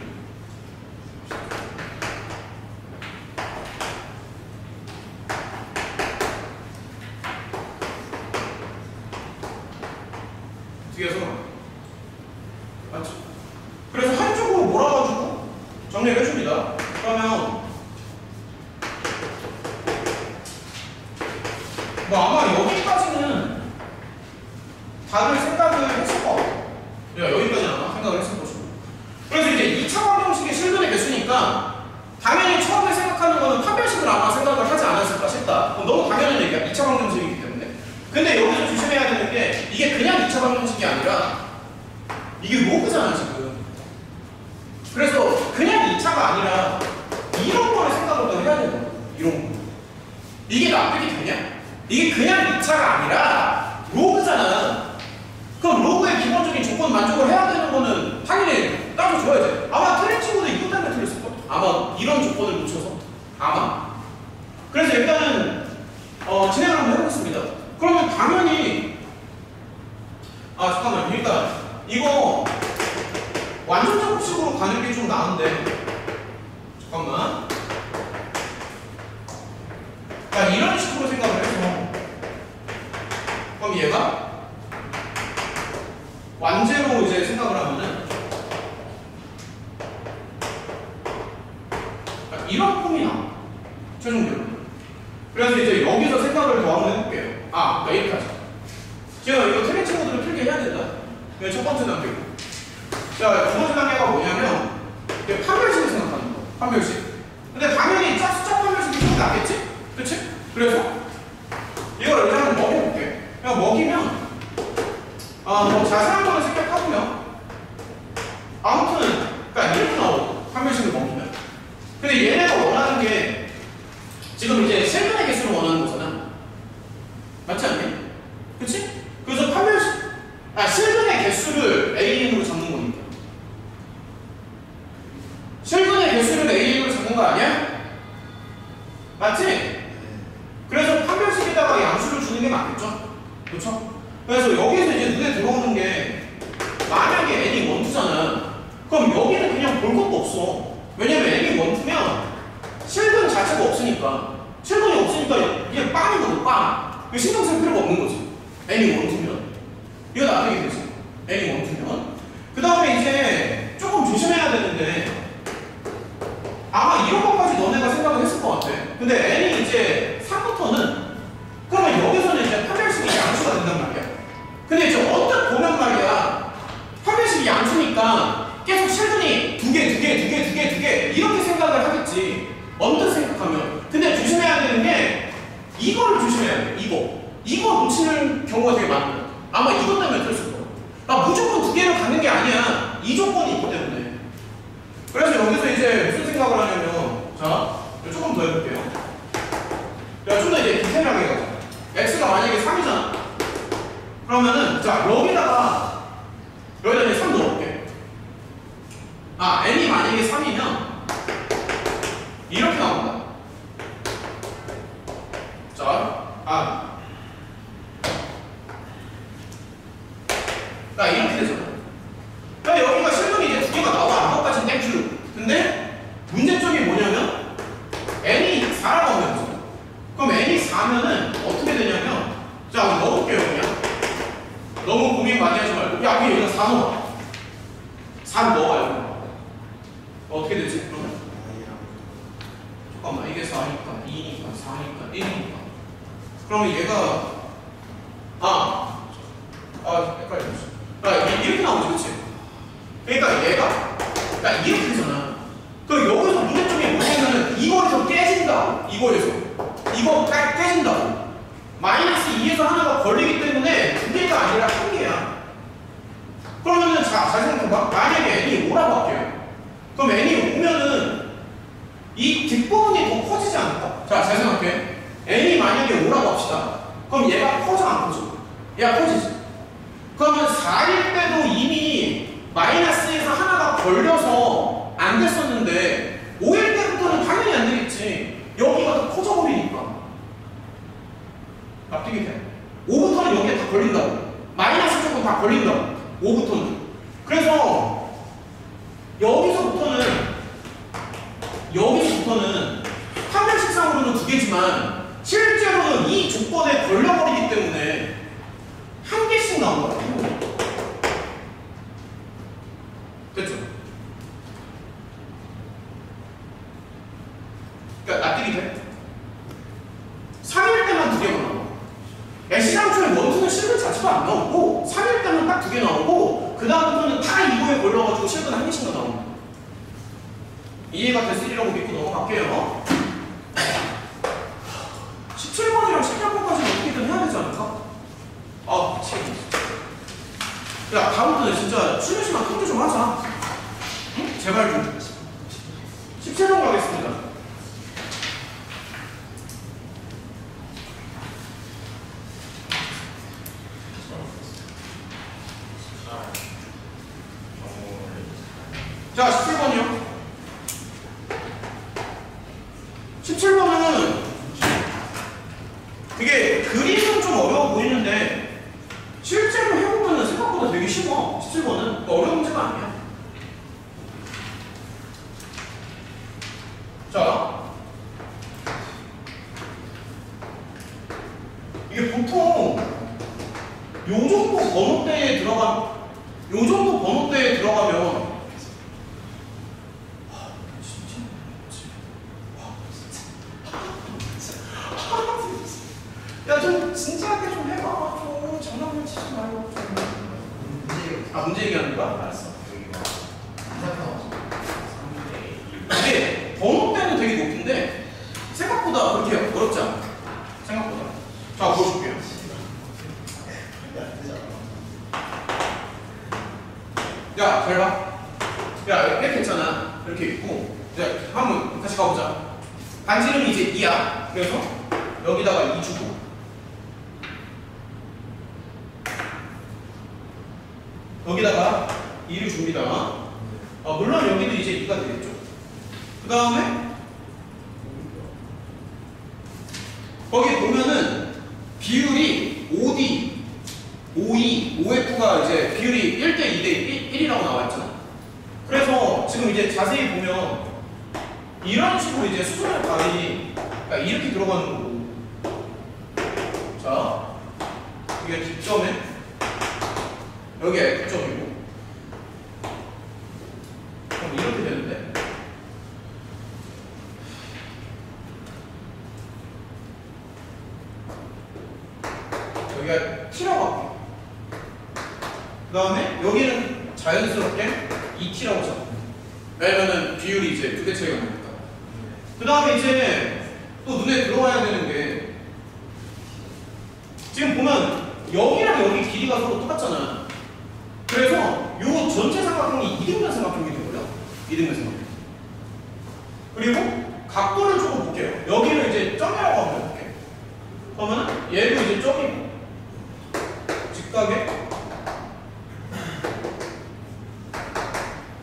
뒤에서 맞죠? 그래서 한쪽으로 몰아가지고 정리를 해줍니다. 그러면 뭐 아마 여기까지는 다들 생각을 했을 것 같아요. 여기까지는 아마 생각을 했을 것이고. 그래서 이제 2차 방정식의 실근의 개수니까 당연히 처음에 생각하는 거는 판별식을 아마 생각을 하지 않았을까 싶다. 너무 당연한 얘기야. 2차 방정식이기 때문에. 근데 여기서 조심해야 되는 게 이게 그냥 2차 방정식이 아니라 이게 로그잖아 지금. 그래서 그냥 2차가 아니라 이런 거를 생각을 더 해야 되는 거야. 이런 거. 이게 납득이 되냐? 이게 그냥 2차가 아니라 로그잖아. 그럼 로그의 기본적인 조건 만족을 해야 되는 거는 당연히 따져줘야지. 아마 틀린 친구도 이것 때문에 틀렸을 거야. 아마 이런 조건을 놓쳐서. 아마. 그래서 일단은 진행을 한번 해보겠습니다. 그러면 당연히 잠깐만. 그러니까 이거 완전 작업식으로 가는 게 좀 나은데 잠깐만. 그러니까 이런 식으로 생각을 해서 그럼 얘가 완제로 이제 생각을 하면은 이런 폼이 나와. 최종적으로. 그래서 이제 여기서 생각을 더 한번 해볼게요. 그러니까 이렇게 하자. 제가 이거 틀린 친구들을 틀게 해야 된다. 그게 첫 번째 단계고. 자, 두 번째 단계가 뭐냐면 판별식을 생각하는 거. 판별식. 근데 당연히 숫자 판별식이 좀 낫겠지? 그치? 그래서 이걸 일단 한번 먹여볼게. 그냥 먹이면 뭐 자세한 거는 생각하고요. 아무튼 그러니까 이렇게 나오고 판별식을 먹이면. 근데 얘네가 원하는 게 지금 이제 실근의 개수를 원하는 거잖아. 맞지 않니? 그치? 그래서 실근의 개수를 AN으로 잡는 거니까. 실근의 개수를 AN으로 잡는 거 아니야? 맞지? 그래서 판별식에다가 양수를 주는 게 맞겠죠? 그렇죠? 그래서 여기서 이제 눈에 들어오는 게 만약에 n이 원투잖아. 그럼 여기는 그냥 볼 것도 없어. 왜냐면 n이 원투면 실근 자체가 없으니까. 실근이 없으니까 이게 빵인 거죠, 빵. 신경 쓸 필요가 없는 거지. n이 원투면. 이거 나중에 되지. n이 원투면. 그 다음에 이제 조금 조심해야 되는데 아마 이런 것까지 너네가 생각을 했을 것 같아. 근데 n이 이제 3부터는 그러면 여기서는 이제 판별식이 양수가 된단 말이야. 근데 이제 언뜻 보면 말이야. 판별식이 양수니까 계속 실근이 두 개 이렇게 생각을 하겠지. 언뜻 생각하면. 근데 조심해야 되는 게 이거를 조심해야 돼. 이거 놓치는 경우가 되게 많아. 아마 이것 때문에 그랬을 거야. 무조건 두 개를 갖는 게 아니야. 이 조건이 있기 때문에. 그래서 여기서 이제 무슨 생각을 하냐면, 자, 조금 더 해볼게요. 야, 좀 더 이제 디테일하게 가자. x가 만약에 3이잖아. 그러면은, 자, 여기다가 이제 3 넣어볼게. n이 만약에 3이면 이렇게 나온다. 자, 이렇게 되잖아. 그러니까 여기가 실근이 이제 두 개가 나와. 아까까지는 땡큐. 근데 문제점이 뭐냐면 n이 4라고 하면 되죠. 그럼 n이 4면은 어떻게 되냐면, 자, 우리 넣어볼게요. 그냥 너무 고민 많이 하지 말고, 야, 그냥 여기다 4 넣어봐. 4를 넣어봐요. 어떻게 되지? 그러면 잠깐만, 이게 4니까 2니까 4니까 1니까 그러면 얘가 헷갈렸어. 이렇게 나오지, 그치? 그러니까 얘가 이렇게 되잖아. 그럼 여기서 문제점이 뭐냐면 이거에서 깨진다고. 이거 깨진다고. 마이너스 2에서 하나가 걸리기 때문에 두 개가 아니라 한 개야. 그러면은 잘 생각해봐. 만약에 n이 5라고 할게요. 그럼 n이 5면은 이 뒷부분이 더 커지지 않을까? 자, 잘 생각해. n이 만약에 5라고 합시다. 그럼 얘가 커져 안 커져? 얘가 커지지. 그러면 4일 때도 이미 마이너스에서 하나가 걸려서 안 됐었는데 5일 때부터는 당연히 안 되겠지. 여기가 더 커져버리니까. 납득이 돼? 5부터는 여기에 다 걸린다고. 마이너스 쪽은 다 걸린다고. 5부터는. 그래서 여기서부터는 판별식상으로는 두 개지만 실제로는 이 조건에 걸려버리기 때문에 한 개씩 나온 거야. 됐죠? 그러니까 납득이 돼? 3일 때만 두 개가 나와. 시장초에 원투는 실근 자체가 안 나오고 3일 때만 딱 두 개 나오고 그 다음부터는 다 이거에 걸려가지고 실근 한 개씩만 나옵니다. 이해가 됐으리라고 믿고 넘어갈게요. 17번이랑 18번까지는 어떻게든 해야 되지 않을까? 야, 다음부터는 진짜 쉬는 시간 통제 좀 하자. 응? 제발 좀. 17번 가겠습니다. 자, 17번이요. 17번은 이게 그림은 좀 어려워 보이는데 실제로 해보면 생각보다 되게 쉬워. 17번은 어려운 문제가 아니야. 자, 이게 보통 요 정도 번호대에 들어가면 야, 좀 진지하게 좀 해봐. 좀 장난만 치지 말고 좀. 문제 얘기하는 거야? 알았어. 근데 야, 잘 봐. 야, 이렇게 있잖아. 이렇게 있고. 이제 한번 다시 가보자. 반지름이 이제 2야. 그래서 여기다가 2 주고. 여기다가 2를 줍니다. 물론 여기도 이제 2가 되겠죠. 그 다음에 거기 보면은 비율이 5D, 5E, 5F가 이제 비율이 1대 2대 1이라고 나와 있잖아. 그래서 지금 이제 자세히 보면 이런 식으로 이제 수소의 발이 그러니까 이렇게 들어가는 거고. 자, 이게 뒷점에 여기가 F점이고. 그럼 이렇게 되는데. 여기가 T라고 할게요. 그 다음에 여기는 자연스럽게 2T라고 잡아요. 왜냐면은 비율이 이제 두 개 차이가 나니까. 그 다음에 이제 또 눈에 들어와야 되는 게 지금 보면 여기랑 여기 길이가 서로 똑같잖아. 그래서 요 전체 삼각형이 이등변 삼각형이 되고요. 이등변 삼각형. 그리고 각도를 조금 볼게요. 여기를 이제 점이라고 한번 해볼게요. 그러면은 얘도 이제 점이고 직각에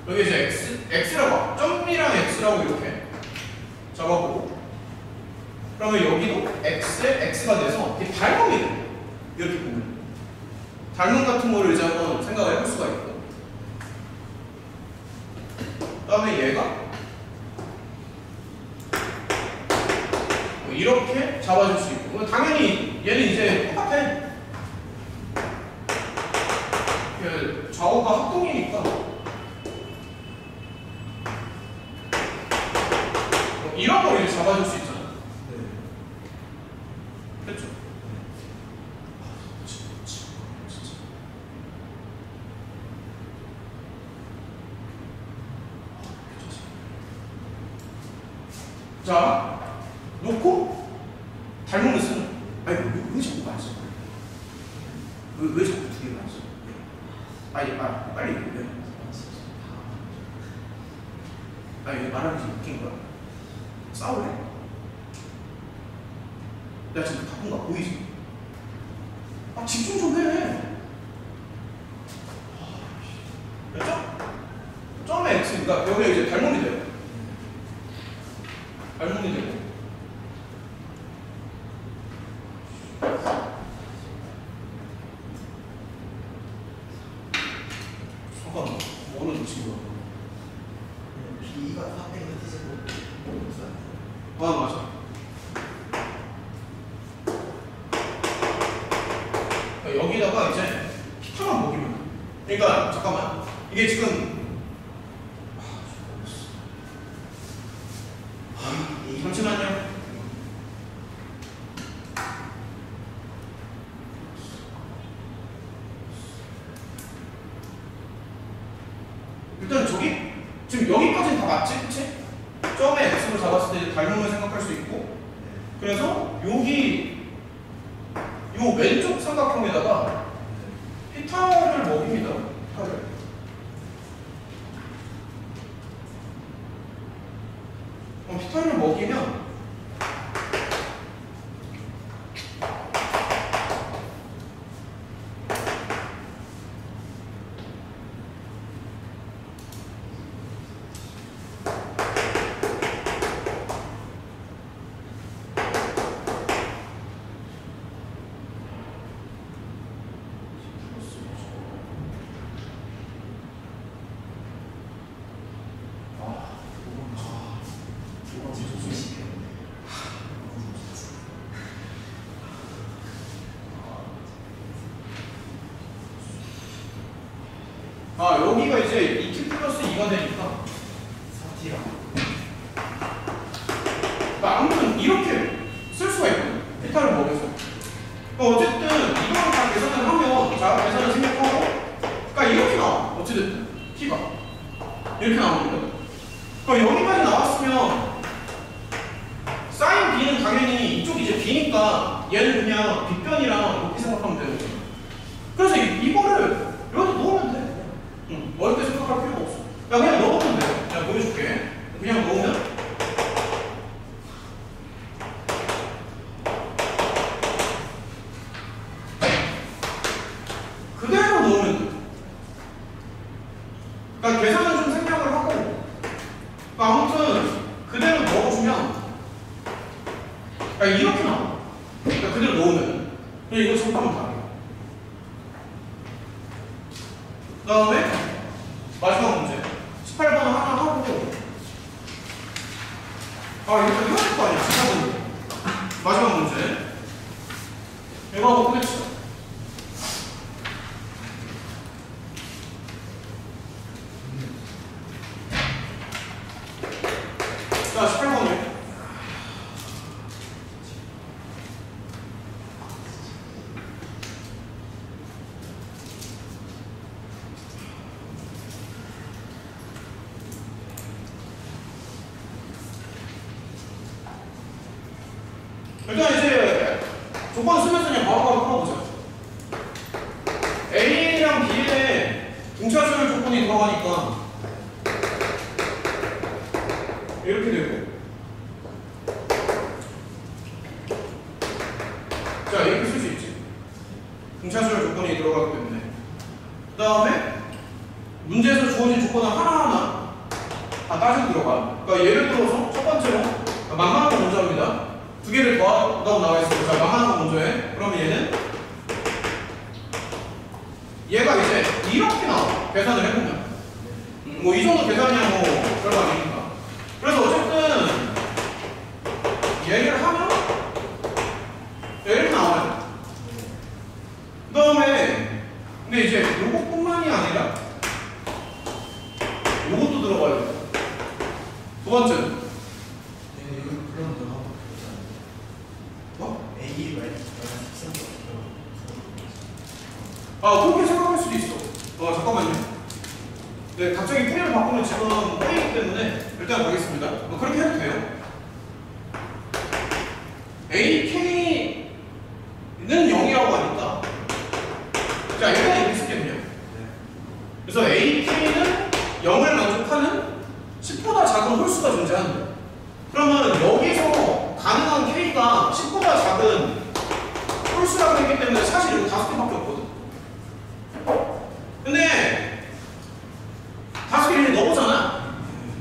여기 이제 x라고 점이랑 x라고 이렇게 잡아보고 그러면 여기도 x에 x가 돼서 이렇게 닮음이 돼요. 이렇게 보면 닮음 같은 거를 이제 한번 생각을 해볼 수가 있고 그 다음에 얘가 뭐 이렇게 잡아줄 수 있고 당연히 얘는 이제 똑같아. 좌우가 합동이니까 이런 걸 이제 잡아줄 수 있잖아. 됐죠? 자, 놓고 닮음을 쓰는. 아니 왜 자꾸 안 써? 왜 자꾸 두 개만 써? 빨리 얘기해. 이거 말하는 게 웃긴 거야. 싸울래? 야 지금 바쁜 거 보이지? 집중 좀 해. 점의 x, 그러니까 여기 이제 닮음이 돼요. 닮음이 되고. 잠깐만, 뭐는 놓친 거야? B가 400을 뒤집고 맞아. 여기다가 이제 피타만 먹이면 돼. 그러니까 잠깐만 이게 지금 잠시만요. 일단 저기 지금 여기까지는 다 맞지? 그치? 점에 x를 잡았을 때 닮음을 생각할 수 있고 그래서 여기 요 왼쪽 삼각형에다가 피타를 먹입니다. 피타를. 피타를 먹이면 여기가 이제 2t 플러스 2가 되니까 4T랑 아무튼 이렇게 쓸 수가 있거든. 피타를 먹여서. 어쨌든 이거랑 다 계산을 하면 자 계산을 생략하고 그러니까 이렇게 나와. 어쨌든 t가 이렇게 나오거든. 그럼 여기까지 나왔으면 사인 b는 당연히 이쪽 이제 b니까 얘는 그냥 빗변이랑 이렇게 생각하면 되는 거야. 그래서 이거를 여기다 넣으면 돼. 어렵게 그러니까 계산은 좀 생략을 하고, 그러니까 아무튼 그대로 넣어주면, 그러니까 이렇게 나와. 그러니까 그대로 넣으면, 그냥 이거 잠깐만 다. 그 다음에 마지막 문제. 18번 하나 하고, 아 이거 해야 될 거 아니야. 18번. 마지막 문제. 이거 하고 끝내치자. 자, 18번이요. 일단 이제 조건 쓰면서 그냥 바로바로 풀어보자. A랑 B에 등차수열 조건이 들어가니까 이렇게 되고, 자 이렇게 쓸 수 있지. 등차수열 조건이 들어가기 때문에. 그 다음에 문제에서 주어진 조건을 하나하나 다 따지고 들어가. 그러니까 예를 들어서 첫 번째로 만만한 거 먼저 합니다. 두 개를 더하다고 나와 있어요. 자, 만만한 거 먼저 해. 그러면 얘가 이제 이렇게 나와. 계산을 해보면. 뭐 이 정도 계산이야 뭐 별거 아니니까. 그래서 어쨌든 얘를 하면 이렇게 나와요. 그 다음에 근데 이제 요것뿐만이 아니라 요것도 들어가요. 두 번째는 그렇게 생각할 수도 있어. 잠깐만요. 네, 갑자기 풀이를 바꾸면 지금 꼬이기 때문에 일단 가겠습니다. 그렇게 해도 돼요. AK는 0이라고 하니까, 자, 얘가 이렇게 쓰겠네요. 그래서 AK는 0을 만족하는 10보다 작은 홀수가 존재한다. 그러면 여기서 가능한 K가 10보다 작은 홀수라고 했기 때문에 사실 이거 5개밖에 없거든. 근데 5개를 넣어보잖아?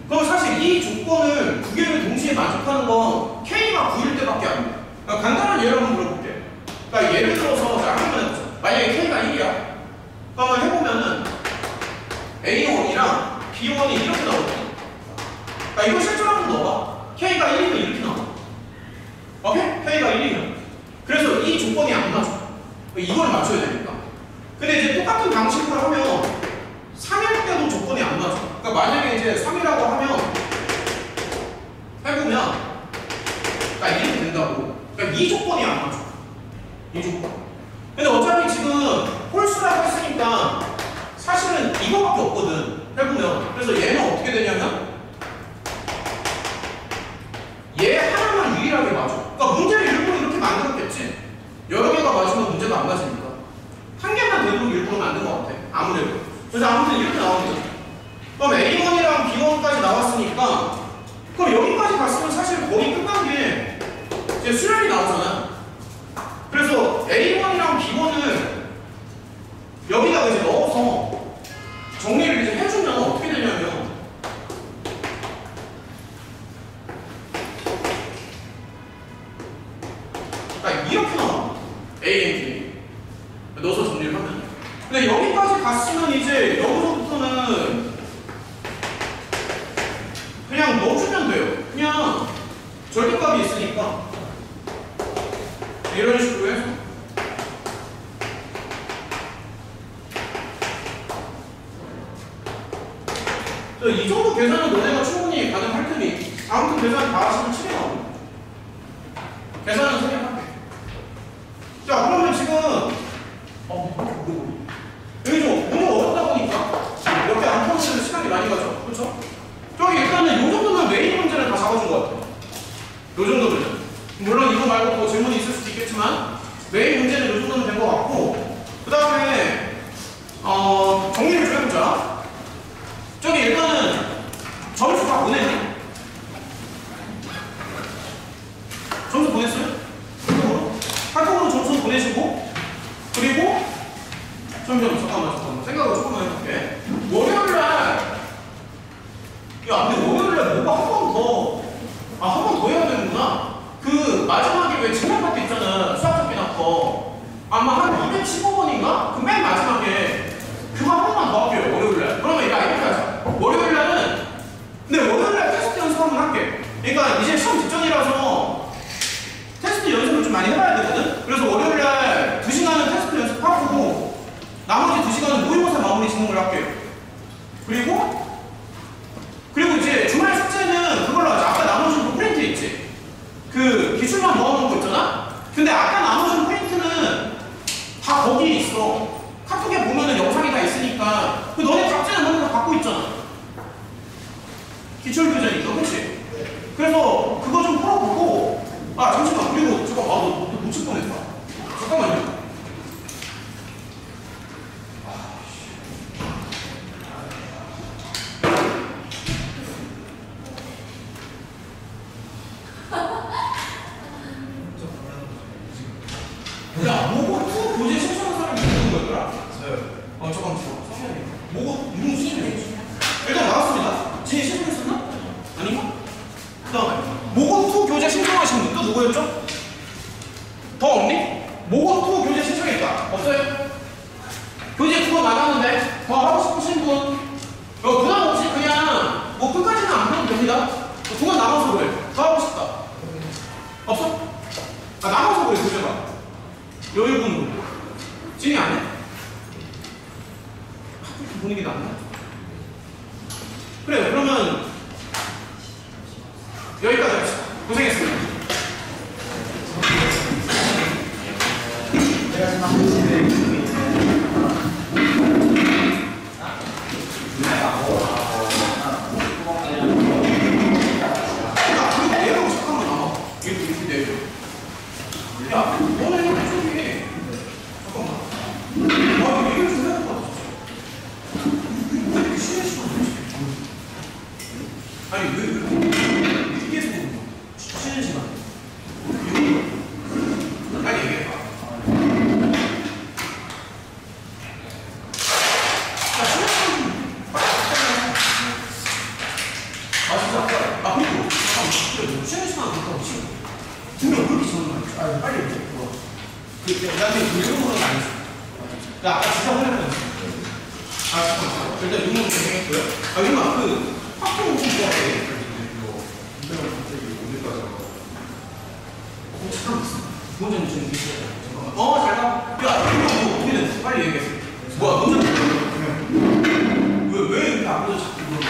그럼 사실 이 조건을 2개를 동시에 만족하는 건 K가 9일 때밖에 안 돼. 그러니까 간단한 예를 한번 들어볼게. 그러니까 예를 들어서, 자, 한번 해보자. 만약에 K가 1이야. 그러면 해보면은 A1이랑 B1이 이렇게 나오거든. 그러니까 이거 실제로 한번 넣어봐. K가 1이면 이렇게 나와. 오케이? K가 1이면. 그래서 이 조건이 안 맞아. 이걸 맞춰야 되니까. 근데 이제 똑같은 방식으로 하면 3일 때도 조건이 안 맞아. 그러니까 만약에 이제 3이라고 하면 해보면 딱 이렇게 된다고. 그러니까 이 조건이 안 맞아. 이 조건. 근데 어차피 지금 홀수라고 했으니까 사실은 이거밖에 없거든. 해보면. 그래서 얘는 어떻게 되냐면 얘 하나만 유일하게 맞아. 그러니까 문제를 일부러 이렇게 만들었겠지. 여러 개가 맞으면 문제가 안 맞으니까. 한 개만 되도록 일부러 만든 것 같아. 아무래도. 그래서 아무튼 이렇게 나옵니다. 그럼 A1이랑 B1까지 나왔으니까, 그럼 여기까지 갔으면 사실 거의 끝난 게 이제 수열이 나오잖아. 그래서 A1이랑 B1을 여기다가 이제 넣어서 정리를 이제 해주면 어떻게 되냐면, 이렇게 나와. A, B. 넣어서 정리를 하면. 근데 여기까지 갔으면 이제 여기서부터는 그냥 넣어주면 돼요. 그냥 절대값이 있으니까 이런 식으로 해서 이 정도 계산은 너네가 충분히 가능할 테니 아무튼 계산 다 하시면 7이 나옵니다. 계산은 생략할게. 자, 그러면 지금 여기 좀 너무 어렵다 보니까 몇 개 안 풀어주는 시간이 많이 가죠. 그렇죠? 저기 일단은 요 정도면 메인 문제를 다 잡아준 것 같아요. 요 정도면. 물론 이거 말고 더 질문이 있을 수도 있겠지만 메인 문제는 요 정도면 된 것 같고, 그 다음에 정리를 좀 해보자. 저기 일단은 점수 다 보내니? 점수 보냈어요? 카톡으로 점수 보내시고, 그리고 잠깐만 생각을 조금만 해볼게. 월요일날 할게요. 그리고 이제 주말 숙제는 그걸로 하자. 아까 나눠준 그 프린트 있지? 그 기출만 모아놓은 거 있잖아? 근데 아까 나눠준 프린트는 다 거기에 있어. 카톡에 보면은 영상이 다 있으니까 그 너네 각자는 너네 다 갖고 있잖아. 기출 교재니까, 그치? 그래서 그거 좀 풀어보고. 아 잠시만. 그리고 잠깐 너 놓칠 뻔했다. 잠깐만요. 야, 모고 2 교재 신청한 사람이 누군 거였더라? 저요. 잠깐만. 모고 누군 신청했지? 일단 나왔습니다. 제 신청했었나? 아닌가? 그 다음에 모고 2 교재 신청하신 분 또 누구였죠? 더 없니? 모고 2 교재 신청했다. 없어요? 교재 2번 나갔는데 더 하고 싶으신 분? 부담 없이 그냥 뭐 끝까지는 안 풀어도 됩니다. 2번 남아서 그래. 더 하고 싶다. 없어? 아 남아서 그래 교재가. 여유분으로. 진이 안 해? 분위기도 안 나? 그래요. 그러면 여기까지 합시다. 고생했습니다. 내가 지금 한 시에 야, 너네 이거 저기 잠깐만. 이거 얘기를 좀 해야 될 것 같아. 왜 이렇게 쉬는 아니 왜 이렇게 계속 쉬는 시간? 빨리 얘기해봐. 야, 쉬는 시간 진짜. 그리고 잠깐만. 쉬는 시간 안 됐다고 치고. 분명 왜 이렇게 저는 말이야? 빨리 얘기해. 나한테 물건으로는 안 했어. 나 아까 진짜 화냈거든. 잠깐만. 일단 윤모 고생했고요. 윤모 그 학교 오신 거 같아. 이때는 갑자기 오늘까지 잠깐만 있어. 먼저 지금 있어요. 잠깐만. 잘 가. 야, 윤모 뭐 어떻게 됐어? 빨리 얘기해. 뭐야, 먼저 왜 이렇게 아무도 자꾸 물어보는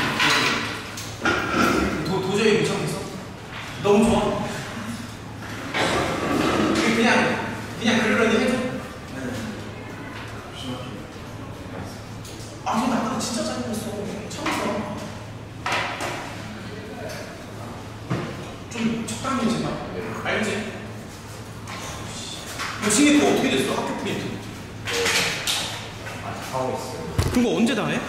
도저히 못 참겠어? 너무 좋아? 그냥 그러려니 해줘? 근데 아까 진짜 짜증났어. 참았어. 좀 적당히 해줘. 알지? 너 지금 그거 어떻게 됐어? 학교 프린트. 아직 하고 있어요. 그거 언제 다 해?